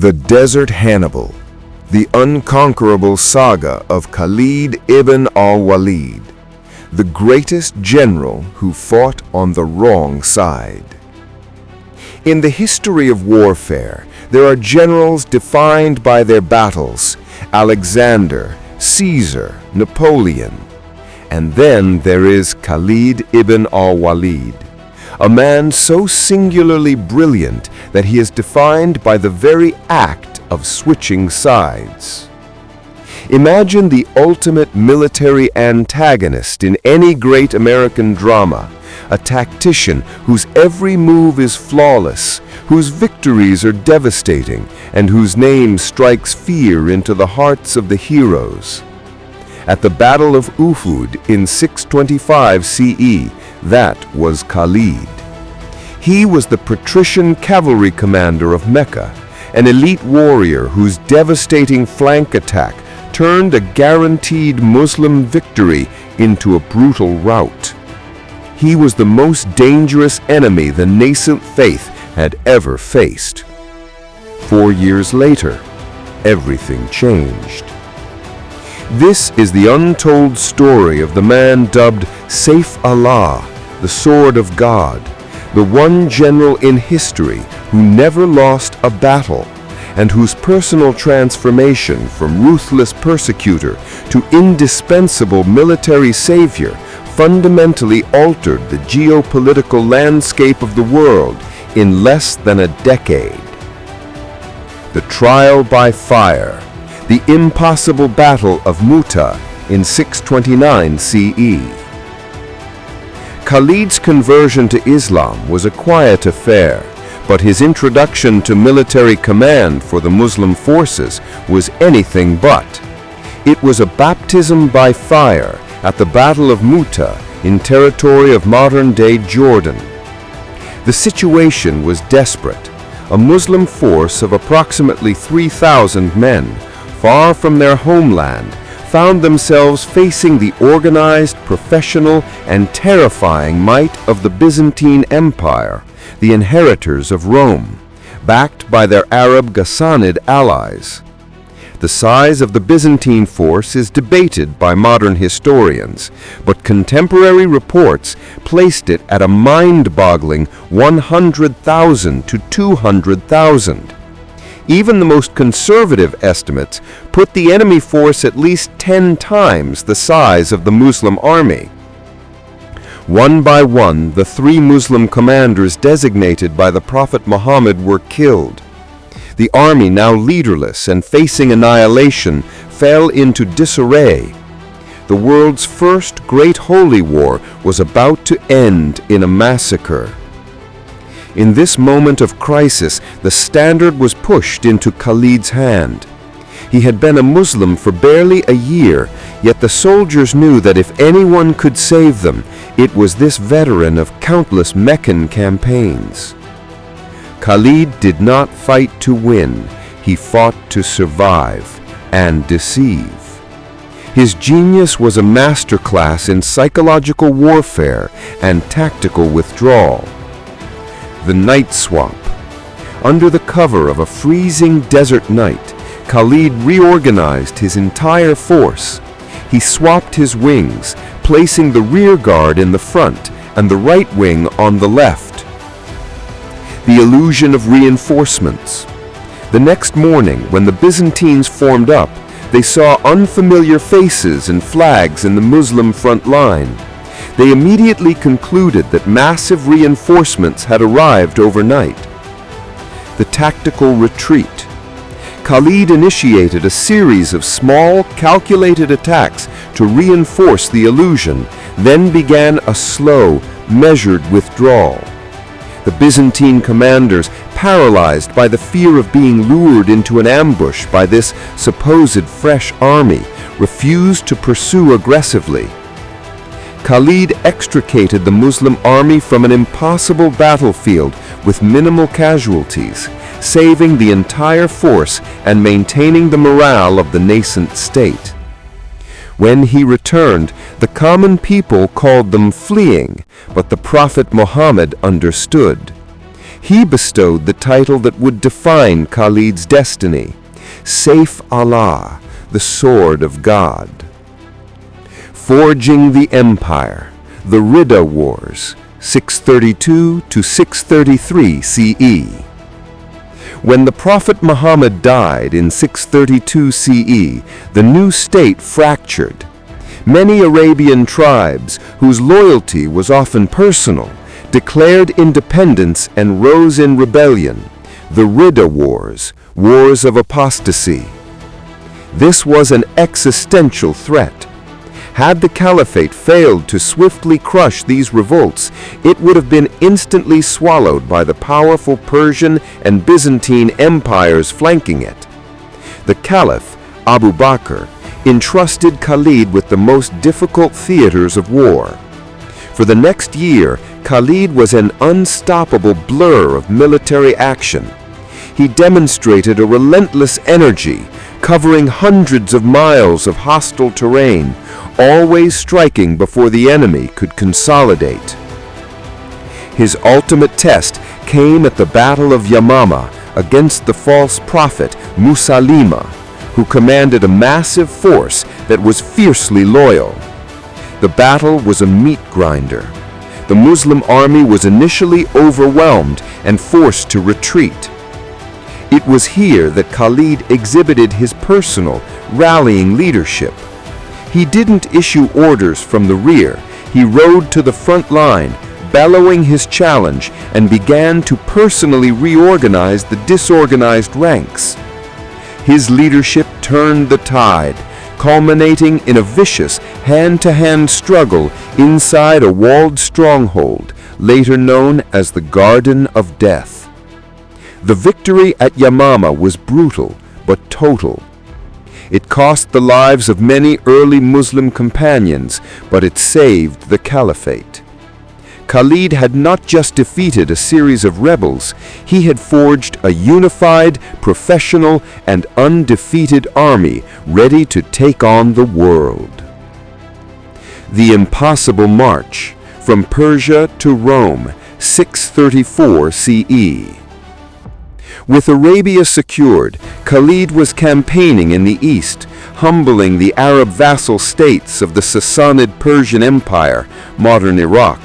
The Desert Hannibal, the unconquerable saga of Khalid ibn al-Walid, the greatest general who fought on the wrong side. In the history of warfare, there are generals defined by their battles: Alexander, Caesar, Napoleon. And then there is Khalid ibn al-Walid, a man so singularly brilliant that he is defined by the very act of switching sides. Imagine the ultimate military antagonist in any great American drama, a tactician whose every move is flawless, whose victories are devastating, and whose name strikes fear into the hearts of the heroes. At the Battle of Uhud in 625 CE, that was Khalid. He was the patrician cavalry commander of Mecca, an elite warrior whose devastating flank attack turned a guaranteed Muslim victory into a brutal rout. He was the most dangerous enemy the nascent faith had ever faced. 4 years later, everything changed. This is the untold story of the man dubbed Saif Allah, the Sword of God, the one general in history who never lost a battle, and whose personal transformation from ruthless persecutor to indispensable military savior fundamentally altered the geopolitical landscape of the world in less than a decade. The trial by fire, the impossible battle of Mu'tah in 629 CE. Khalid's conversion to Islam was a quiet affair, but his introduction to military command for the Muslim forces was anything but. It was a baptism by fire at the Battle of Mu'tah in territory of modern-day Jordan. The situation was desperate. A Muslim force of approximately 3,000 men, far from their homeland, found themselves facing the organized, professional, and terrifying might of the Byzantine Empire, the inheritors of Rome, backed by their Arab Ghassanid allies. The size of the Byzantine force is debated by modern historians, but contemporary reports placed it at a mind-boggling 100,000 to 200,000. Even the most conservative estimates put the enemy force at least 10 times the size of the Muslim army. One by one, the 3 Muslim commanders designated by the Prophet Muhammad were killed. The army, now leaderless and facing annihilation, fell into disarray. The world's first great holy war was about to end in a massacre. In this moment of crisis, the standard was pushed into Khalid's hand. He had been a Muslim for barely a year, yet the soldiers knew that if anyone could save them, it was this veteran of countless Meccan campaigns. Khalid did not fight to win, he fought to survive and deceive. His genius was a masterclass in psychological warfare and tactical withdrawal. The night swap. Under the cover of a freezing desert night, Khalid reorganized his entire force. He swapped his wings, placing the rear guard in the front and the right wing on the left. The illusion of reinforcements. The next morning, when the Byzantines formed up, they saw unfamiliar faces and flags in the Muslim front line. They immediately concluded that massive reinforcements had arrived overnight. The tactical retreat. Khalid initiated a series of small, calculated attacks to reinforce the illusion, then began a slow, measured withdrawal. The Byzantine commanders, paralyzed by the fear of being lured into an ambush by this supposed fresh army, refused to pursue aggressively. Khalid extricated the Muslim army from an impossible battlefield with minimal casualties, saving the entire force and maintaining the morale of the nascent state. When he returned, the common people called them fleeing, but the Prophet Muhammad understood. He bestowed the title that would define Khalid's destiny, Saif Allah, the sword of God. Forging the Empire, the Ridda Wars, 632 to 633 CE. When the Prophet Muhammad died in 632 CE, the new state fractured. Many Arabian tribes, whose loyalty was often personal, declared independence and rose in rebellion, the Ridda Wars, wars of apostasy. This was an existential threat. Had the caliphate failed to swiftly crush these revolts, it would have been instantly swallowed by the powerful Persian and Byzantine empires flanking it. The caliph, Abu Bakr, entrusted Khalid with the most difficult theaters of war. For the next year, Khalid was an unstoppable blur of military action. He demonstrated a relentless energy, covering hundreds of miles of hostile terrain, always striking before the enemy could consolidate. His ultimate test came at the Battle of Yamama against the false prophet Musaylima, who commanded a massive force that was fiercely loyal. The battle was a meat grinder. The Muslim army was initially overwhelmed and forced to retreat. It was here that Khalid exhibited his personal, rallying leadership. He didn't issue orders from the rear. He rode to the front line, bellowing his challenge, and began to personally reorganize the disorganized ranks. His leadership turned the tide, culminating in a vicious hand-to-hand struggle inside a walled stronghold, later known as the Garden of Death. The victory at Yamama was brutal but total. It cost the lives of many early Muslim companions, but it saved the caliphate. Khalid had not just defeated a series of rebels, he had forged a unified, professional, and undefeated army ready to take on the world. The Impossible March from Persia to Rome, 634 CE. With Arabia secured, Khalid was campaigning in the east, humbling the Arab vassal states of the Sassanid Persian Empire, modern Iraq.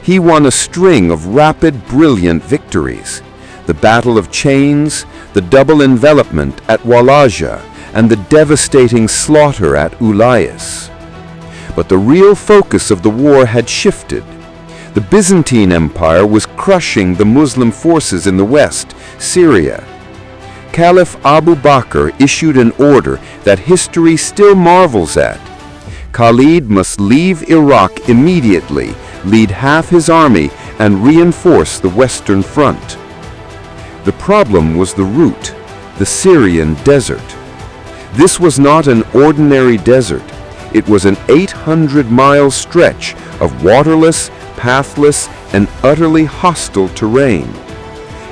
He won a string of rapid, brilliant victories: the Battle of Chains, the double envelopment at Walaja, and the devastating slaughter at Ulayas. But the real focus of the war had shifted. The Byzantine Empire was crushing the Muslim forces in the west, Syria. Caliph Abu Bakr issued an order that history still marvels at. Khalid must leave Iraq immediately, lead half his army, and reinforce the Western Front. The problem was the route, the Syrian desert. This was not an ordinary desert. It was an 800-mile stretch of waterless, pathless, and utterly hostile terrain.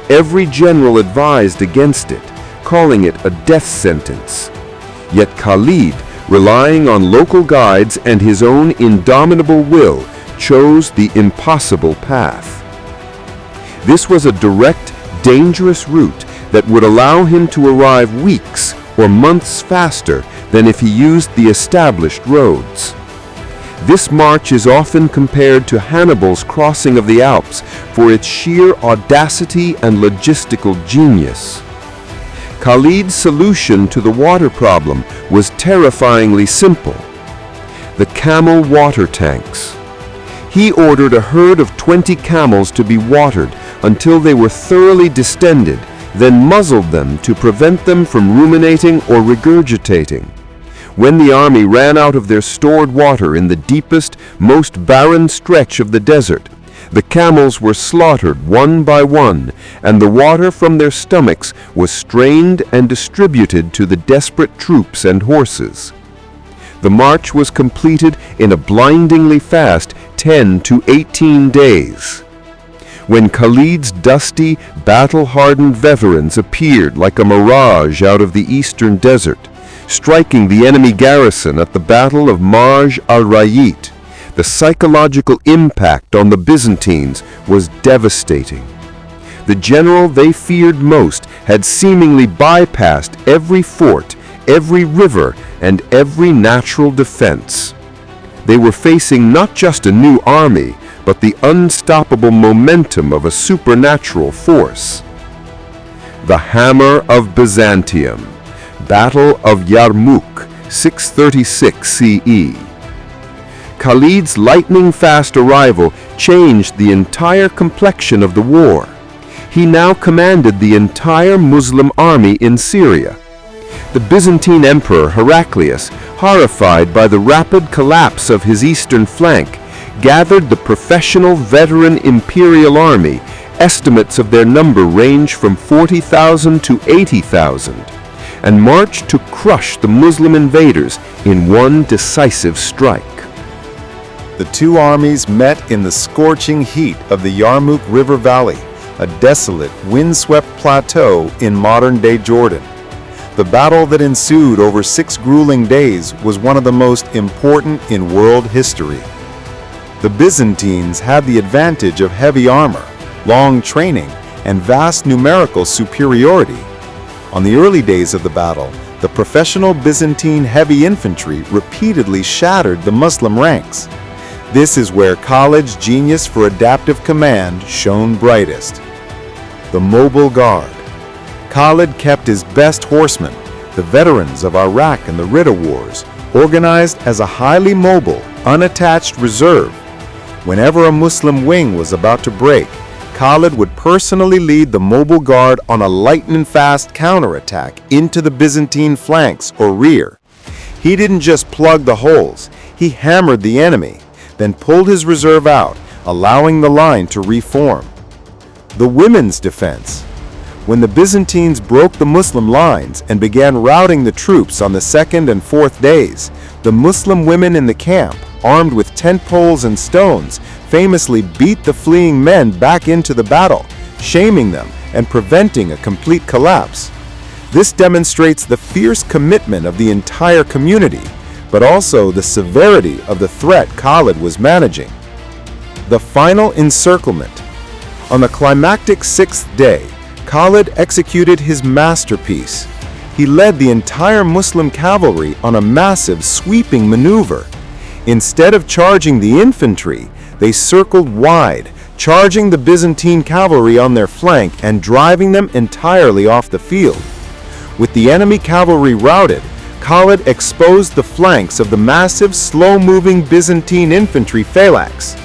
Every general advised against it, calling it a death sentence. Yet Khalid, relying on local guides and his own indomitable will, chose the impossible path. This was a direct, dangerous route that would allow him to arrive weeks or months faster than if he used the established roads. This march is often compared to Hannibal's crossing of the Alps for its sheer audacity and logistical genius. Khalid's solution to the water problem was terrifyingly simple: the camel water tanks. He ordered a herd of 20 camels to be watered until they were thoroughly distended, then muzzled them to prevent them from ruminating or regurgitating. When the army ran out of their stored water in the deepest, most barren stretch of the desert, the camels were slaughtered one by one, and the water from their stomachs was strained and distributed to the desperate troops and horses. The march was completed in a blindingly fast 10 to 18 days. When Khalid's dusty, battle-hardened veterans appeared like a mirage out of the eastern desert, striking the enemy garrison at the Battle of Marj al-Rayit, the psychological impact on the Byzantines was devastating. The general they feared most had seemingly bypassed every fort, every river, and every natural defense. They were facing not just a new army, but the unstoppable momentum of a supernatural force. The Hammer of Byzantium, Battle of Yarmouk, 636 CE. Khalid's lightning-fast arrival changed the entire complexion of the war. He now commanded the entire Muslim army in Syria. The Byzantine Emperor Heraclius, horrified by the rapid collapse of his eastern flank, gathered the professional veteran imperial army. Estimates of their number range from 40,000 to 80,000, and marched to crush the Muslim invaders in one decisive strike. The two armies met in the scorching heat of the Yarmouk River Valley, a desolate, windswept plateau in modern-day Jordan. The battle that ensued over 6 grueling days was one of the most important in world history. The Byzantines had the advantage of heavy armor, long training, and vast numerical superiority. On the early days of the battle, the professional Byzantine heavy infantry repeatedly shattered the Muslim ranks. This is where Khalid's genius for adaptive command shone brightest. The mobile guard. Khalid kept his best horsemen, the veterans of Iraq and the Ridda Wars, organized as a highly mobile, unattached reserve. Whenever a Muslim wing was about to break, Khalid would personally lead the mobile guard on a lightning-fast counterattack into the Byzantine flanks or rear. He didn't just plug the holes, he hammered the enemy, then pulled his reserve out, allowing the line to reform. The women's defense. When the Byzantines broke the Muslim lines and began routing the troops on the 2nd and 4th days, the Muslim women in the camp, armed with tent poles and stones, famously beat the fleeing men back into the battle, shaming them and preventing a complete collapse. This demonstrates the fierce commitment of the entire community, but also the severity of the threat Khalid was managing. The final encirclement. On the climactic 6th day, Khalid executed his masterpiece. He led the entire Muslim cavalry on a massive sweeping maneuver. Instead of charging the infantry, they circled wide, charging the Byzantine cavalry on their flank and driving them entirely off the field. With the enemy cavalry routed, Khalid exposed the flanks of the massive, slow-moving Byzantine infantry phalanx.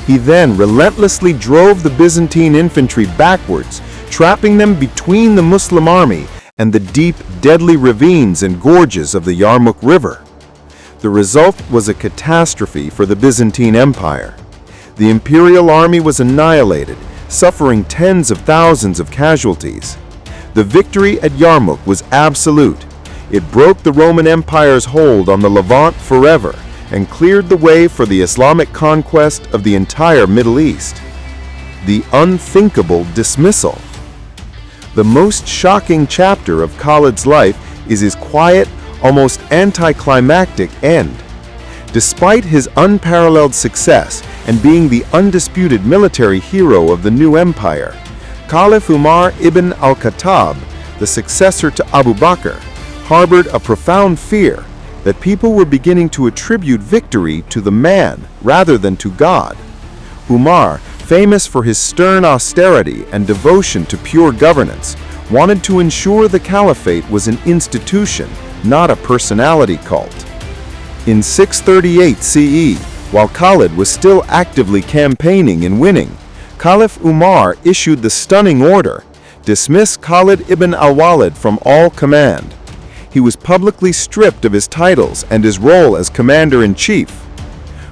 He then relentlessly drove the Byzantine infantry backwards, trapping them between the Muslim army and the deep, deadly ravines and gorges of the Yarmouk River. The result was a catastrophe for the Byzantine Empire. The imperial army was annihilated, suffering tens of thousands of casualties. The victory at Yarmouk was absolute. It broke the Roman Empire's hold on the Levant forever and cleared the way for the Islamic conquest of the entire Middle East. The unthinkable dismissal. The most shocking chapter of Khalid's life is his quiet, almost anticlimactic end. Despite his unparalleled success and being the undisputed military hero of the new empire, Caliph Umar ibn al-Khattab, the successor to Abu Bakr, harbored a profound fear that people were beginning to attribute victory to the man rather than to God. Umar, famous for his stern austerity and devotion to pure governance, wanted to ensure the caliphate was an institution, not a personality cult. In 638 CE, while Khalid was still actively campaigning and winning, Caliph Umar issued the stunning order: dismiss Khalid ibn al-Walid from all command. He was publicly stripped of his titles and his role as commander-in-chief.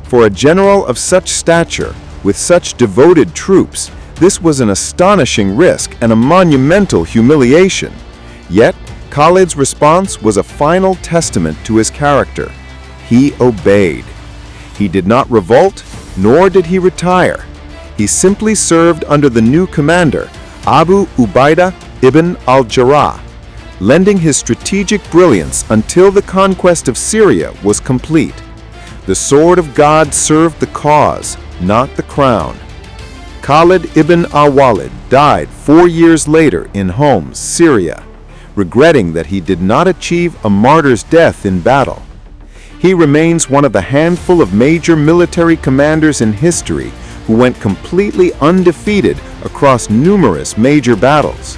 For a general of such stature, with such devoted troops, this was an astonishing risk and a monumental humiliation. Yet, Khalid's response was a final testament to his character. He obeyed. He did not revolt, nor did he retire. He simply served under the new commander, Abu Ubaidah ibn al-Jarrah, lending his strategic brilliance until the conquest of Syria was complete. The sword of God served the cause, not the crown. Khalid ibn al-Walid died 4 years later in Homs, Syria, regretting that he did not achieve a martyr's death in battle. He remains one of the handful of major military commanders in history who went completely undefeated across numerous major battles.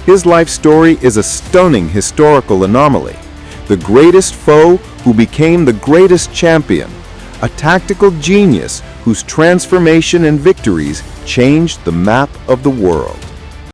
His life story is a stunning historical anomaly. The greatest foe who became the greatest champion, a tactical genius whose transformation and victories changed the map of the world.